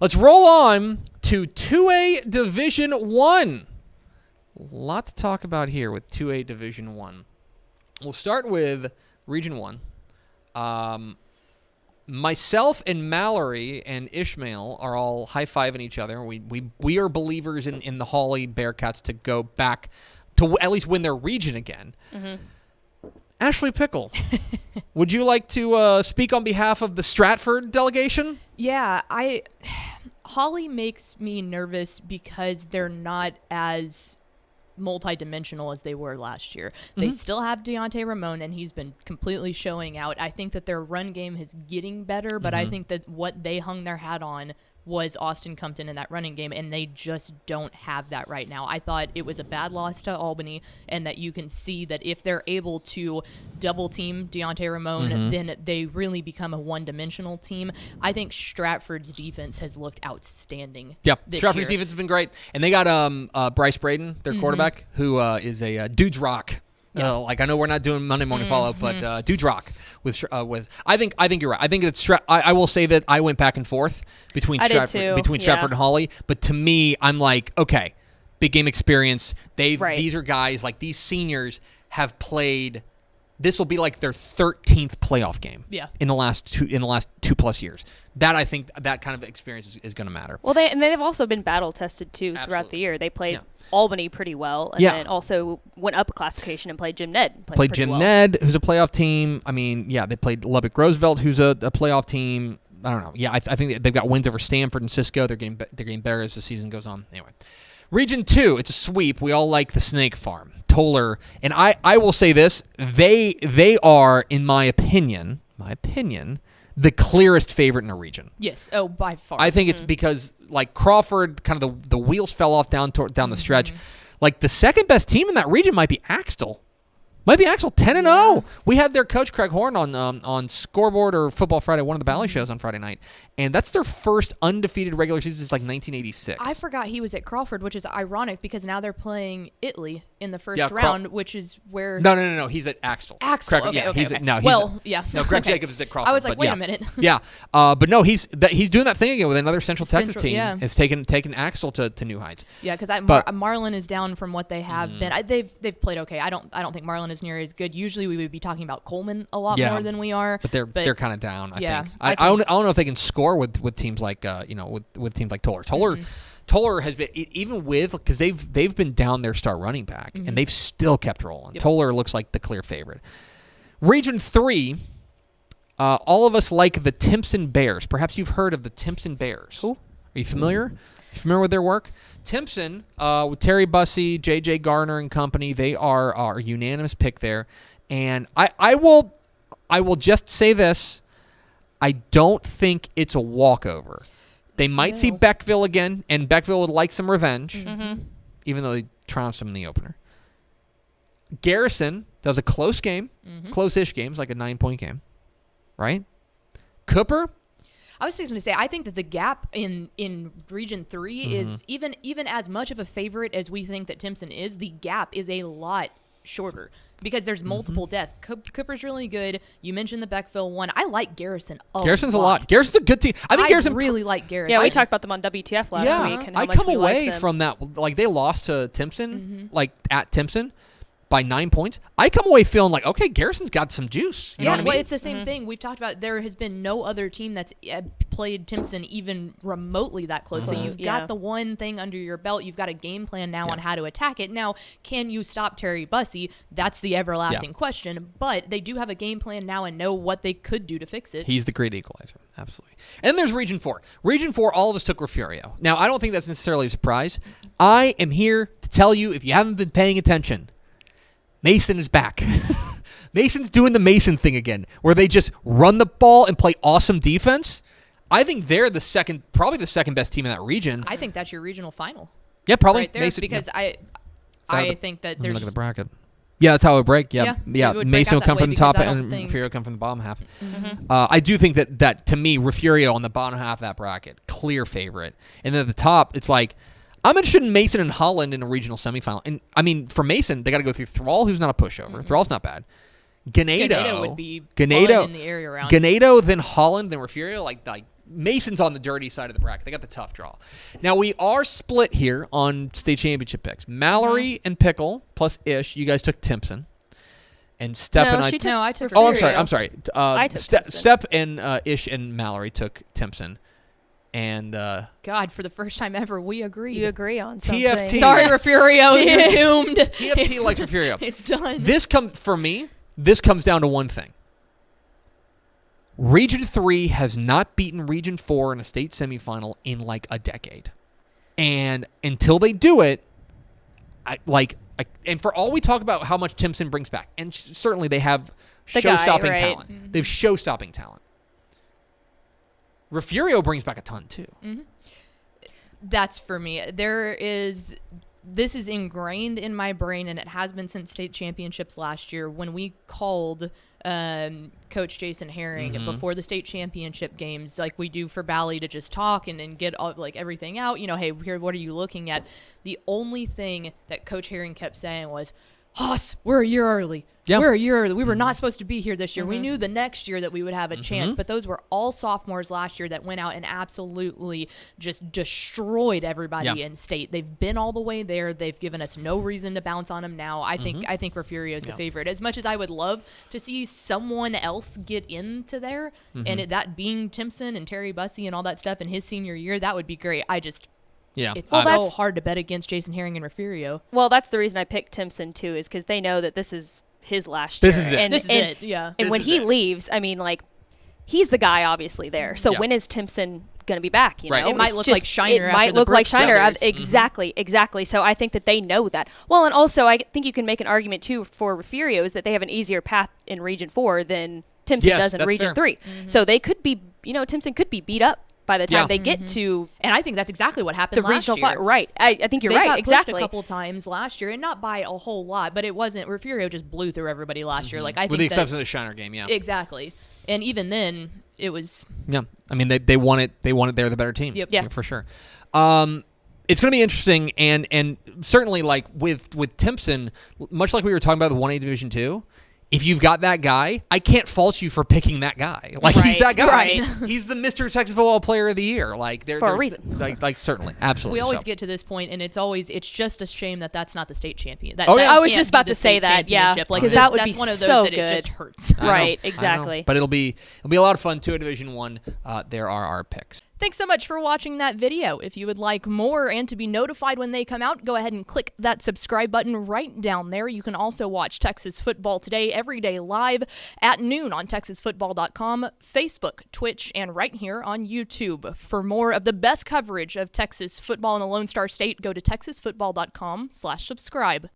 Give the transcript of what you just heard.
Let's roll on to 2A Division 1. A lot to talk about here with 2A Division 1. We'll start with Region 1. Myself and Mallory and Ishmael are all high-fiving each other. We are believers in the Hawley Bearcats to go back to at least win their region again. Mm-hmm. Ashley Pickle, would you like to speak on behalf of the Stratford delegation? Yeah, Hawley makes me nervous because they're not as multi-dimensional as they were last year. Mm-hmm. They still have Deontay Ramon, and he's been completely showing out. I think that their run game is getting better, but I think that what they hung their hat on was Austin Compton in that running game, and they just don't have that right now. I thought it was a bad loss to Albany, and that you can see that if they're able to double team Deontay Ramon, then they really become a one-dimensional team. I think Stratford's defense has looked outstanding. Yeah, this Stratford's year. defense has been great, and they got Bryce Braden, their quarterback, who is a dude's rock. Yeah. Like I know we're not doing Monday Morning Follow, but dude's rock with I think you're right. I think it's I will say that I went back and forth between Stratford and Hawley, but to me, I'm like, okay, big game experience. These are guys like these seniors have played. This will be like their 13th playoff game. Yeah. In the last 2+ years. That I think that kind of experience is going to matter. Well, they've also been battle tested too throughout the year. They played Albany pretty well, and then also went up a classification and played Jim Ned. Played Jim Ned, who's a playoff team. I mean, they played Lubbock Roosevelt, who's a playoff team. I don't know. Yeah, I think they've got wins over Stanford and Cisco. They're getting better as the season goes on. Anyway, Region 2, it's a sweep. We all like the Snake Farm. Toller, and I will say this, they are, in my opinion, the clearest favorite in the region. Yes, by far. I think it's because, like, Crawford, kind of the wheels fell off down the stretch. Like, the second best team in that region might be Axtell. 10-0. We had their coach Craig Horn on Scoreboard or Football Friday, one of the Bally shows on Friday night, and that's their first undefeated regular season since like 1986. I forgot he was at Crawford, which is ironic because now they're playing Italy in the first round, which is where. No. He's at Axtell. Axtell. Craig, okay. No, Greg Jacobs is at Crawford. I was like, wait a minute. Yeah, but no, he's doing that thing again with another Central Texas team. Yeah. It's taken Axtell to new heights. Yeah, because Marlin is down from what they have been. They've played okay. I don't think Marlin is near as good. Usually we would be talking about Coleman a lot more than we are. But they're kind of down. I think. I don't know if they can score with teams like with teams like Toller. Toller has been even because they've been down their star running back and they've still kept rolling. Yep. Toller looks like the clear favorite. Region 3, all of us like the Timpson Bears. Perhaps you've heard of the Timpson Bears. Who? Are you familiar? Are you familiar with their work? Timpson, with Terry Bussey, J.J. Garner and company, they are our unanimous pick there. And I will just say this. I don't think it's a walkover. They might see Beckville again, and Beckville would like some revenge, even though they trounced them in the opener. Garrison, that was a close game, close-ish game, it's like a 9-point game, right? Cooper. I was just going to say, I think that the gap in Region 3 is even as much of a favorite as we think that Timpson is, the gap is a lot shorter because there's multiple deaths. Cooper's really good. You mentioned the Beckville one. I like Garrison a lot. Garrison's a lot. Garrison's a good team. I think Garrison really like Garrison. Yeah, we talked about them on WTF last week. And how I much come we away like them. from that, like they lost to Timpson, like at Timpson, by 9 points. I come away feeling like, okay, Garrison's got some juice. You know what I mean? Well, it's the same thing. We've talked about there has been no other team that's played Timpson even remotely that close. So you've got the one thing under your belt. You've got a game plan now on how to attack it. Now, can you stop Terry Bussey? That's the everlasting question. But they do have a game plan now and know what they could do to fix it. He's the great equalizer. Absolutely. And there's Region 4. Region 4, all of us took Refugio. Now, I don't think that's necessarily a surprise. I am here to tell you, if you haven't been paying attention, Mason is back. Mason's doing the Mason thing again, where they just run the ball and play awesome defense. I think they're probably the second best team in that region. I think that's your regional final. Yeah, probably. Right there, Mason, because I think that there's... Look at the bracket. Yeah, that's how it would break. Yeah. Mason will come from the top and Refugio will come from the bottom half. I do think that to me, Refugio on the bottom half of that bracket, clear favorite. And then at the top, it's like, I'm interested in Mason and Holland in a regional semifinal. And, I mean, for Mason, they got to go through Thrall, who's not a pushover. Thrall's not bad. Ganado would be fun in the area around. Ganado, then Holland, then Refugio. Like Mason's on the dirty side of the bracket. They got the tough draw. Now, we are split here on state championship picks. Mallory and Pickle plus Ish. You guys took Timpson. And Step and I... I took Oh, I'm sorry. I took Timpson. Step and Ish and Mallory took Timpson. And God, for the first time ever, we agree. You agree on something. TFT. Sorry, Refugio, you're doomed. TFT likes Refugio. It's done. For me, this comes down to one thing. Region 3 has not beaten Region 4 in a state semifinal in like a decade. And until they do it, and for all we talk about how much Timpson brings back, and certainly they have show-stopping talent. Mm-hmm. They have show-stopping talent. Refugio brings back a ton, too. Mm-hmm. That's for me. This is ingrained in my brain, and it has been since state championships last year when we called Coach Jason Herring before the state championship games, like we do for Bally, to just talk and get all, like everything out. Hey, here, what are you looking at? The only thing that Coach Herring kept saying was, Haas, we're a year early. Yeah. We're a year early. We were not supposed to be here this year. We knew the next year that we would have a chance, but those were all sophomores last year that went out and absolutely just destroyed everybody in state. They've been all the way there. They've given us no reason to bounce on them now. I think Refugio is the favorite. As much as I would love to see someone else get into there, and that being Timpson and Terry Bussey and all that stuff in his senior year, that would be great. It's so hard to bet against Jason Herring and Refugio. Well, that's the reason I picked Timpson, too, is because they know that this is his last year. This is it. This is it, yeah. And when he leaves, I mean, like, he's the guy obviously there. So when is Timpson going to be back? You know, it might look like Shiner. It might look like Shiner. Exactly. So I think that they know that. Well, and also I think you can make an argument too for Refugio is that they have an easier path in Region 4 than Timpson does in Region 3. So they could be, Timpson could be beat up by the time they get to, and I think that's exactly what happened the last regional year. Right. I think you're right. Got exactly. Pushed a couple times last year, and not by a whole lot, but it wasn't. Refugio just blew through everybody last year. Like I think, with the exception of the Shiner game, exactly. And even then, it was. Yeah, I mean they won it. They won it. They're the better team. Yep. Yeah, for sure. It's going to be interesting, and certainly like with Timpson, much like we were talking about the 1A Division 2. If you've got that guy, I can't fault you for picking that guy. Like he's that guy. Right. He's the Mr. Texas Football Player of the Year. Like for a reason. Like certainly, absolutely. We always get to this point, and it's just a shame that that's not the state champion. I was just about to say that. Yeah, because that would be one of those so that good. It just hurts. Right. Exactly. But it'll be a lot of fun too at Division 1. There are our picks. Thanks so much for watching that video. If you would like more and to be notified when they come out, go ahead and click that subscribe button right down there. You can also watch Texas Football Today every day live at noon on TexasFootball.com, Facebook, Twitch, and right here on YouTube. For more of the best coverage of Texas football in the Lone Star State, go to TexasFootball.com/subscribe.